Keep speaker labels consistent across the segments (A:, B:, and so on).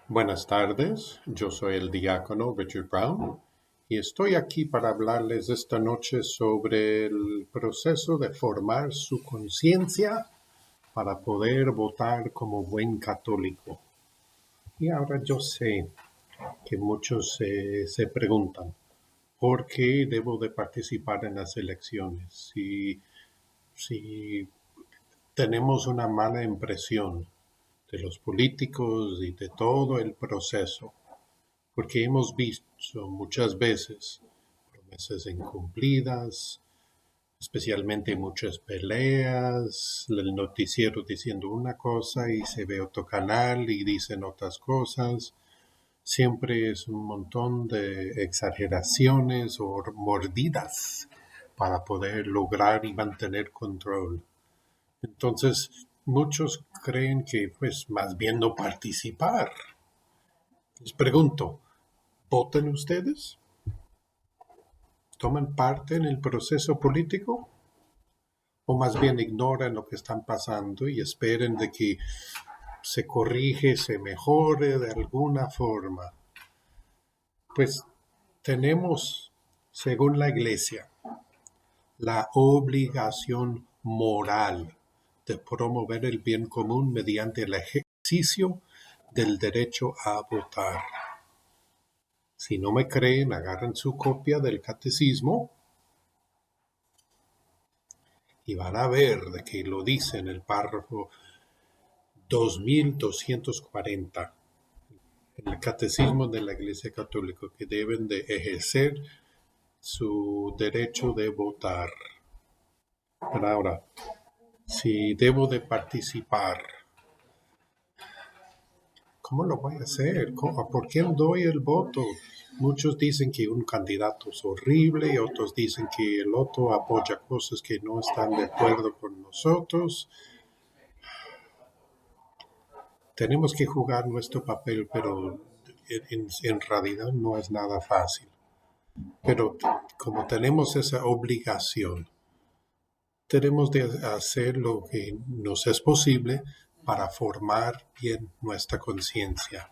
A: Buenas tardes, yo soy el diácono Richard Brown y estoy aquí para hablarles esta noche sobre el proceso de formar su conciencia para poder votar como buen católico. Y ahora yo sé que muchos se preguntan, ¿por qué debo de participar en las elecciones? Si tenemos una mala impresión de los políticos y de todo el proceso, porque hemos visto muchas veces promesas incumplidas, especialmente muchas peleas, el noticiero diciendo una cosa y se ve otro canal y dicen otras cosas. Siempre es un montón de exageraciones o mordidas para poder lograr y mantener control. Entonces, muchos creen que pues más bien no participar. Les pregunto, ¿votan ustedes? ¿Toman parte en el proceso político? ¿O más bien ignoran lo que están pasando y esperan de que se corrige, se mejore de alguna forma? Pues tenemos, según la Iglesia, la obligación moral de promover el bien común mediante el ejercicio del derecho a votar. Si no me creen, agarren su copia del catecismo y van a ver de que lo dice en el párrafo 2240 en el catecismo de la Iglesia Católica, que deben de ejercer su derecho de votar. Pero ahora, si debo de participar, ¿cómo lo voy a hacer? ¿Por quién doy el voto? Muchos dicen que un candidato es horrible y otros dicen que el otro apoya cosas que no están de acuerdo con nosotros. Tenemos que jugar nuestro papel, pero en realidad no es nada fácil. Pero como tenemos esa obligación, tenemos de hacer lo que nos es posible para formar bien nuestra conciencia.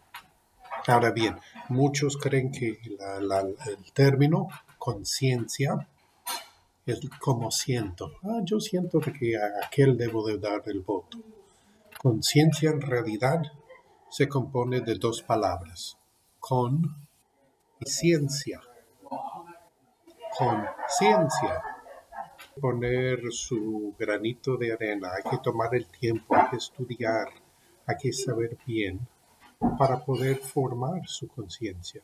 A: Ahora bien, muchos creen que el término conciencia es como siento. Yo siento que a aquel debo de dar el voto. Conciencia en realidad se compone de dos palabras, con y ciencia. Conciencia. Poner su granito de arena, hay que tomar el tiempo, hay que estudiar, hay que saber bien para poder formar su conciencia.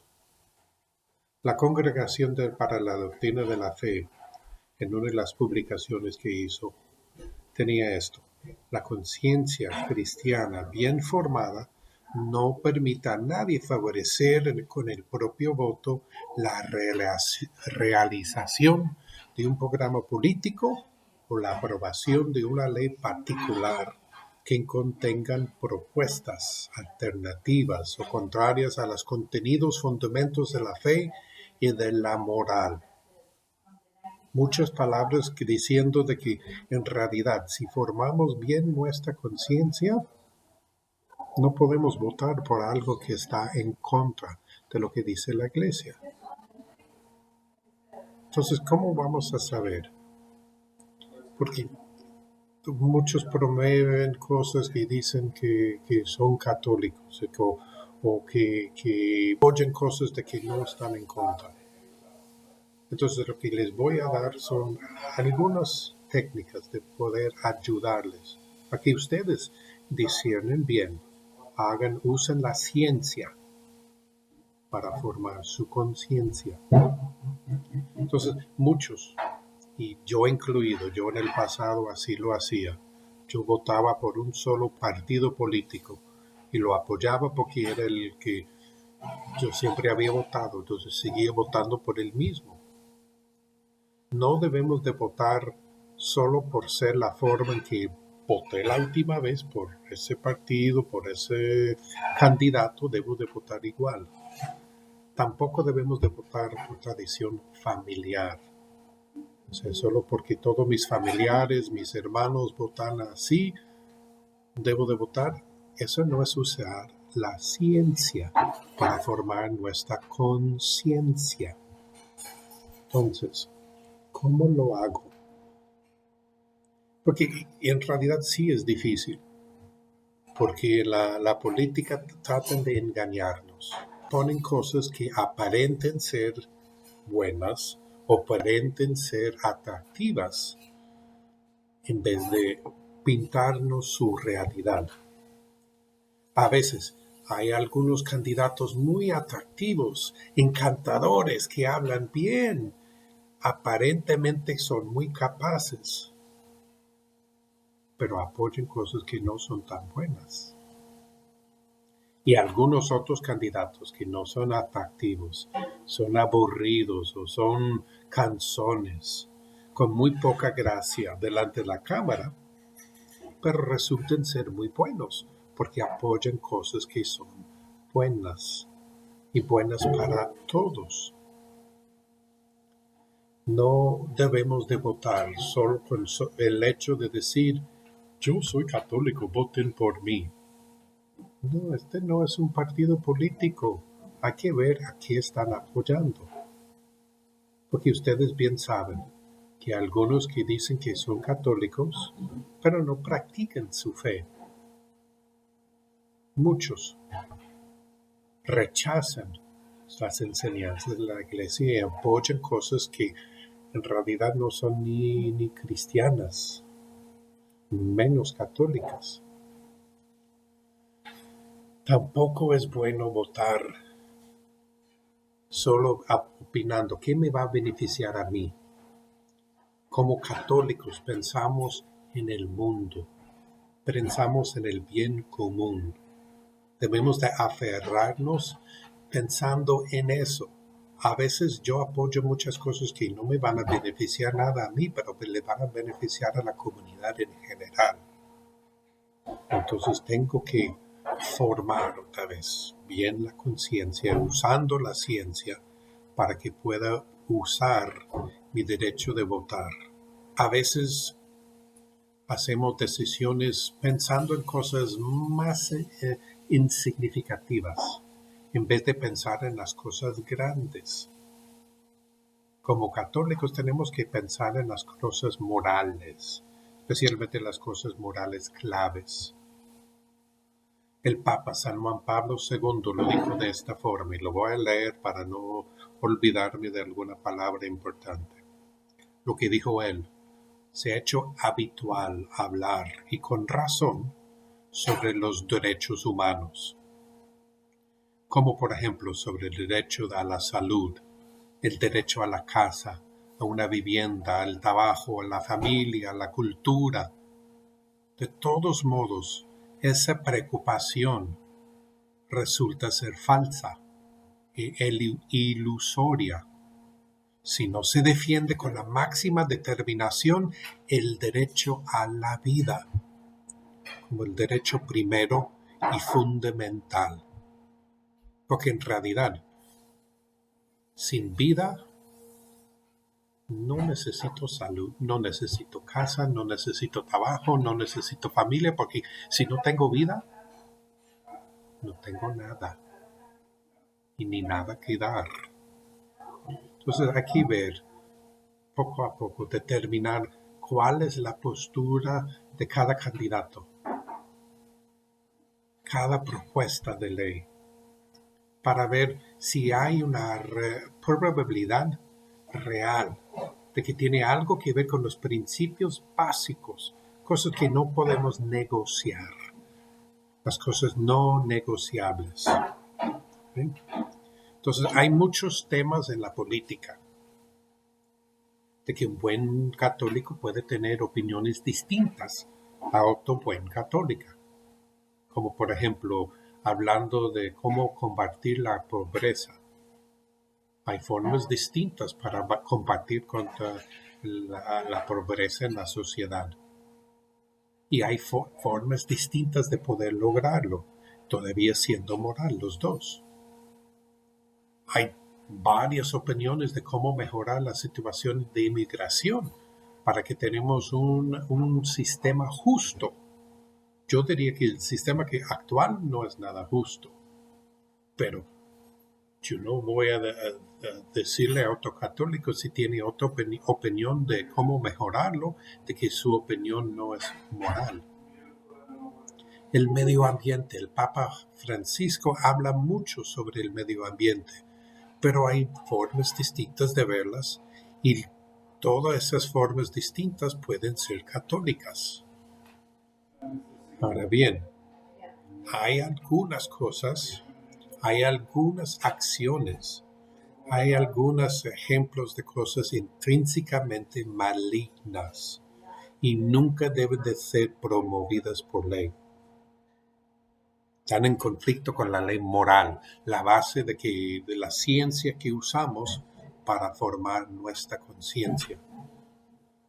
A: La Congregación para la Doctrina de la Fe, en una de las publicaciones que hizo, tenía esto: la conciencia cristiana bien formada no permite a nadie favorecer con el propio voto la realización de un programa político o la aprobación de una ley particular que contengan propuestas alternativas o contrarias a los contenidos fundamentos de la fe y de la moral. Muchas palabras que diciendo de que en realidad si formamos bien nuestra conciencia, no podemos votar por algo que está en contra de lo que dice la Iglesia. Entonces, ¿cómo vamos a saber? Porque muchos promueven cosas que dicen que son católicos o que oyen cosas de que no están en contra. Entonces, lo que les voy a dar son algunas técnicas de poder ayudarles a que ustedes disciernen bien, usen la ciencia para formar su conciencia. Entonces, muchos, y yo incluido, yo en el pasado así lo hacía, yo votaba por un solo partido político y lo apoyaba porque era el que yo siempre había votado, entonces seguía votando por él mismo. No debemos de votar solo por ser la forma en que voté la última vez por ese partido, por ese candidato, debo de votar igual. Tampoco debemos de votar por tradición familiar. O sea, solo porque todos mis familiares, mis hermanos votan así, debo de votar. Eso no es usar la ciencia para formar nuestra conciencia. Entonces, ¿cómo lo hago? Porque en realidad sí es difícil, porque la política trata de engañarnos. Ponen cosas que aparenten ser buenas o aparenten ser atractivas en vez de pintarnos su realidad. A veces hay algunos candidatos muy atractivos, encantadores, que hablan bien, aparentemente son muy capaces, pero apoyan cosas que no son tan buenas. Y algunos otros candidatos que no son atractivos, son aburridos o son cansones, con muy poca gracia delante de la cámara, pero resultan ser muy buenos porque apoyan cosas que son buenas y buenas para todos. No debemos de votar solo por el hecho de decir yo soy católico, voten por mí. No, este no es un partido político. Hay que ver a qué están apoyando. Porque ustedes bien saben que algunos que dicen que son católicos, pero no practican su fe. Muchos rechazan las enseñanzas de la iglesia y apoyan cosas que en realidad no son ni cristianas, menos católicas. Tampoco es bueno votar solo opinando qué me va a beneficiar a mí. Como católicos pensamos en el mundo, pensamos en el bien común. Debemos de aferrarnos pensando en eso. A veces yo apoyo muchas cosas que no me van a beneficiar nada a mí, pero le van a beneficiar a la comunidad en general. Entonces tengo que formar otra vez bien la conciencia, usando la ciencia para que pueda usar mi derecho de votar. A veces hacemos decisiones pensando en cosas más insignificativas, en vez de pensar en las cosas grandes. Como católicos tenemos que pensar en las cosas morales, especialmente las cosas morales claves. El Papa San Juan Pablo II lo dijo de esta forma, y lo voy a leer para no olvidarme de alguna palabra importante. Lo que dijo él: se ha hecho habitual hablar, y con razón, sobre los derechos humanos, como por ejemplo sobre el derecho a la salud, el derecho a la casa, a una vivienda, al trabajo, a la familia, a la cultura. De todos modos, esa preocupación resulta ser falsa e ilusoria si no se defiende con la máxima determinación el derecho a la vida, como el derecho primero y fundamental. Porque en realidad, sin vida, no necesito salud, no necesito casa, no necesito trabajo, no necesito familia, porque si no tengo vida, no tengo nada y ni nada que dar. Entonces hay que ver poco a poco, determinar cuál es la postura de cada candidato, cada propuesta de ley, para ver si hay una probabilidad real de que tiene algo que ver con los principios básicos, cosas que no podemos negociar, las cosas no negociables. ¿Sí? Entonces hay muchos temas en la política de que un buen católico puede tener opiniones distintas a otro buen católico, como por ejemplo hablando de cómo combatir la pobreza. Hay formas distintas para combatir contra la pobreza en la sociedad. Y hay formas distintas de poder lograrlo, todavía siendo moral los dos. Hay varias opiniones de cómo mejorar la situación de inmigración para que tenemos un sistema justo Yo diría que el sistema actual no es nada justo, pero yo no voy a decirle a otro católico si tiene otra opinión de cómo mejorarlo, de que su opinión no es moral. El medio ambiente. El Papa Francisco habla mucho sobre el medio ambiente, pero hay formas distintas de verlas y todas esas formas distintas pueden ser católicas. Ahora bien, hay algunas cosas, hay algunas acciones, hay algunos ejemplos de cosas intrínsecamente malignas y nunca deben de ser promovidas por ley. Están en conflicto con la ley moral, la base de la ciencia que usamos para formar nuestra conciencia.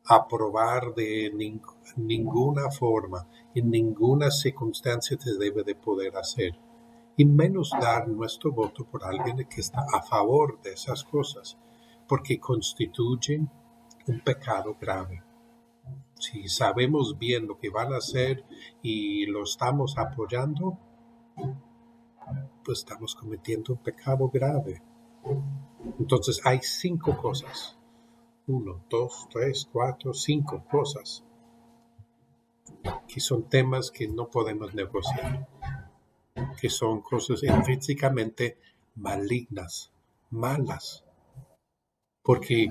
A: Aprobar de ninguna forma, en ninguna circunstancia se debe de poder hacer, y menos dar nuestro voto por alguien que está a favor de esas cosas, porque constituyen un pecado grave. Si sabemos bien lo que van a hacer y lo estamos apoyando, pues estamos cometiendo un pecado grave. Entonces hay 5 cosas. 1, 2, 3, 4, 5 cosas que son temas que no podemos negociar, que son cosas intrínsecamente malignas, malas, porque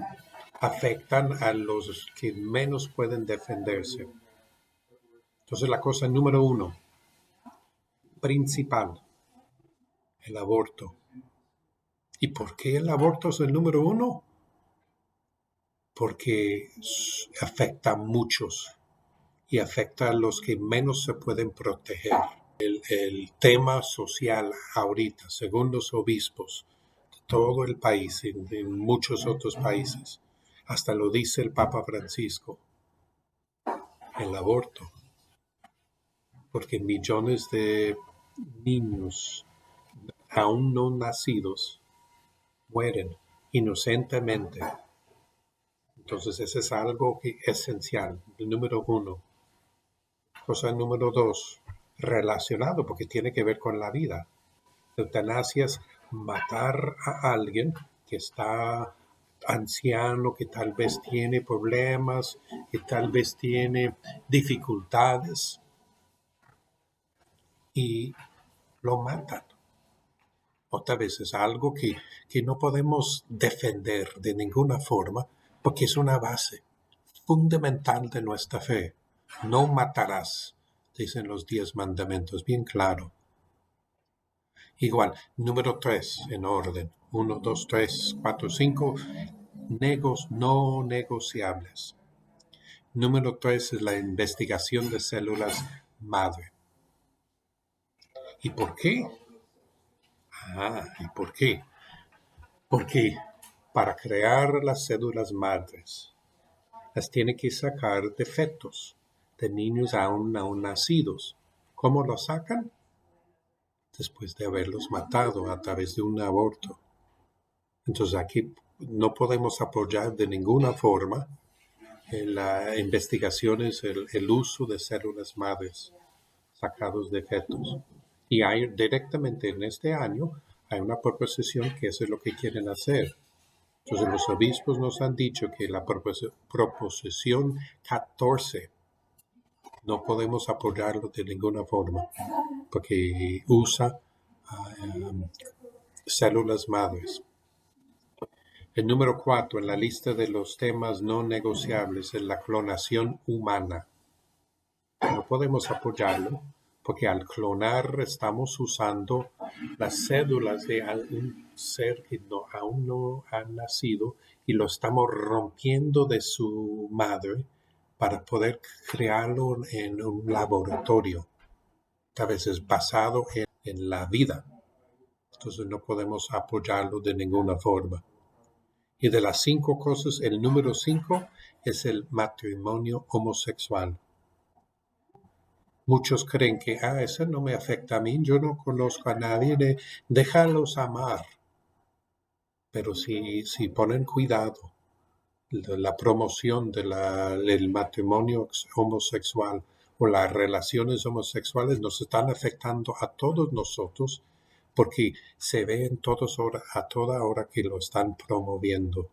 A: afectan a los que menos pueden defenderse. Entonces la cosa número 1, principal, el aborto. ¿Y por qué el aborto es el número 1? Porque afecta a muchos y afecta a los que menos se pueden proteger. El tema social ahorita, según los obispos de todo el país y en muchos otros países, hasta lo dice el Papa Francisco, el aborto, porque millones de niños aún no nacidos mueren inocentemente. Entonces ese es algo esencial, el número 1. Cosa número 2, relacionado, porque tiene que ver con la vida. Eutanasia es matar a alguien que está anciano, que tal vez tiene problemas, que tal vez tiene dificultades, y lo matan. Otra vez es algo que no podemos defender de ninguna forma, porque es una base fundamental de nuestra fe. No matarás, dicen los 10 mandamientos, bien claro. Igual, número 3 en orden. 1, 2, 3, 4, 5. No negociables. Número 3 es la investigación de células madre. ¿Y por qué? ¿Y por qué? Porque para crear las células madres, las tiene que sacar de fetos, de niños aún no nacidos. ¿Cómo lo sacan? Después de haberlos matado a través de un aborto. Entonces aquí no podemos apoyar de ninguna forma en las investigaciones, el uso de células madres sacados de fetos. Y hay directamente en este año, hay una proposición que eso es lo que quieren hacer. Entonces los obispos nos han dicho que la proposición 14 no podemos apoyarlo de ninguna forma, porque usa células madres. El número 4 en la lista de los temas no negociables es la clonación humana. No podemos apoyarlo porque al clonar estamos usando las células de algún ser que aún no ha nacido y lo estamos rompiendo de su madre para poder crearlo en un laboratorio, a veces basado en la vida. Entonces no podemos apoyarlo de ninguna forma. Y de las 5 cosas, el número 5 es el matrimonio homosexual. Muchos creen que, eso no me afecta a mí, yo no conozco a nadie, déjalos amar. Pero si ponen cuidado, la promoción del matrimonio homosexual o las relaciones homosexuales nos están afectando a todos nosotros porque se ve en todos a toda hora que lo están promoviendo.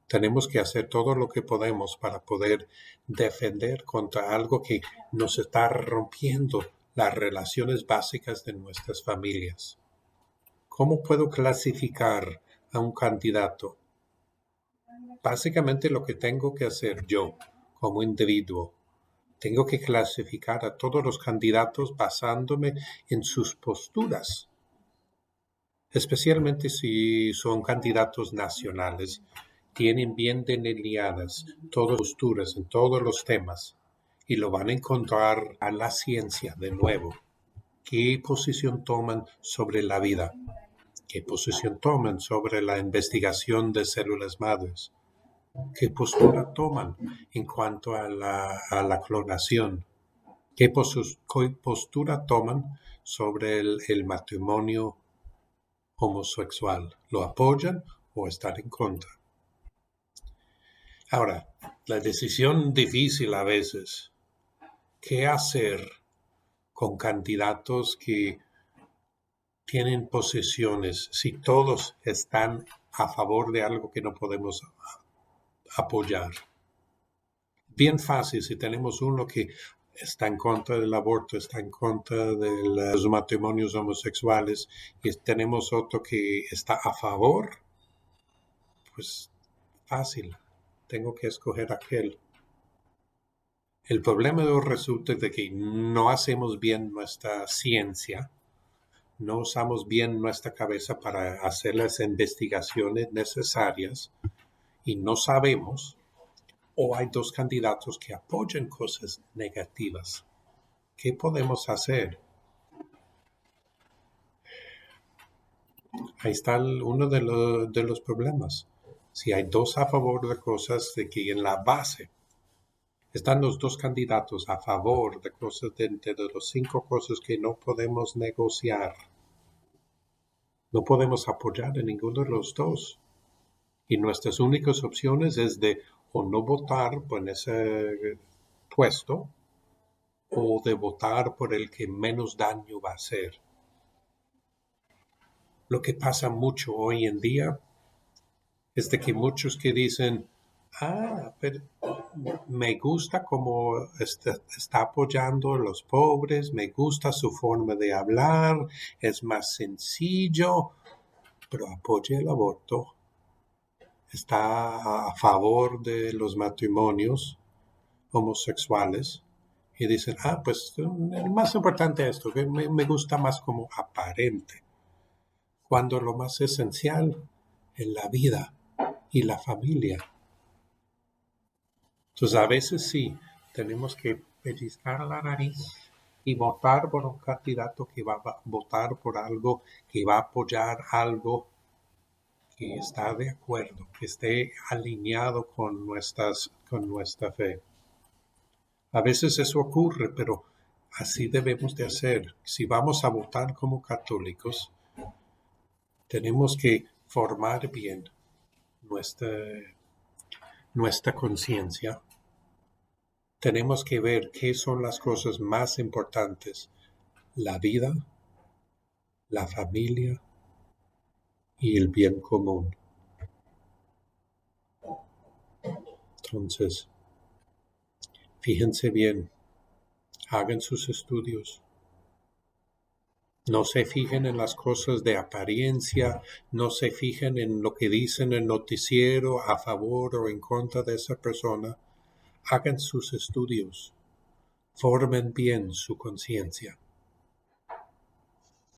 A: Tenemos que hacer todo lo que podemos para poder defender contra algo que nos está rompiendo las relaciones básicas de nuestras familias. ¿Cómo puedo clasificar a un candidato? Básicamente lo que tengo que hacer yo como individuo, tengo que clasificar a todos los candidatos basándome en sus posturas, especialmente si son candidatos nacionales. Tienen bien delineadas todas las posturas en todos los temas y lo van a encontrar a la ciencia de nuevo. ¿Qué posición toman sobre la vida? ¿Qué posición toman sobre la investigación de células madres? ¿Qué postura toman en cuanto a la clonación? ¿Qué postura toman sobre el matrimonio homosexual? ¿Lo apoyan o están en contra? Ahora, la decisión difícil a veces, ¿qué hacer con candidatos que tienen posiciones si todos están a favor de algo que no podemos apoyar? Bien fácil si tenemos uno que está en contra del aborto, está en contra de los matrimonios homosexuales y tenemos otro que está a favor, pues fácil, tengo que escoger aquel. El problema resulta de que no hacemos bien nuestra ciencia, no usamos bien nuestra cabeza para hacer las investigaciones necesarias y no sabemos, o hay dos candidatos que apoyan cosas negativas. ¿Qué podemos hacer? Ahí está uno de los problemas. Si hay dos a favor de cosas de que en la base están los dos candidatos a favor de cosas de los 5 cosas que no podemos negociar, no podemos apoyar a ninguno de los dos. Y nuestras únicas opciones es de o no votar por ese puesto o de votar por el que menos daño va a hacer. Lo que pasa mucho hoy en día es de que muchos que dicen, pero me gusta cómo está apoyando a los pobres, me gusta su forma de hablar, es más sencillo, pero apoya el aborto, está a favor de los matrimonios homosexuales y dicen, pues el más importante es esto, que me gusta más como aparente, cuando lo más esencial es la vida y la familia. Entonces a veces sí, tenemos que pellizcar la nariz y votar por un candidato que va a votar por algo, que va a apoyar algo que está de acuerdo, que esté alineado con nuestra fe. A veces eso ocurre, pero así debemos de hacer. Si vamos a votar como católicos, tenemos que formar bien nuestra conciencia. Tenemos que ver qué son las cosas más importantes: la vida, la familia y el bien común. Entonces, fíjense bien, hagan sus estudios. No se fijen en las cosas de apariencia, no se fijen en lo que dicen el noticiero a favor o en contra de esa persona. Hagan sus estudios, formen bien su conciencia.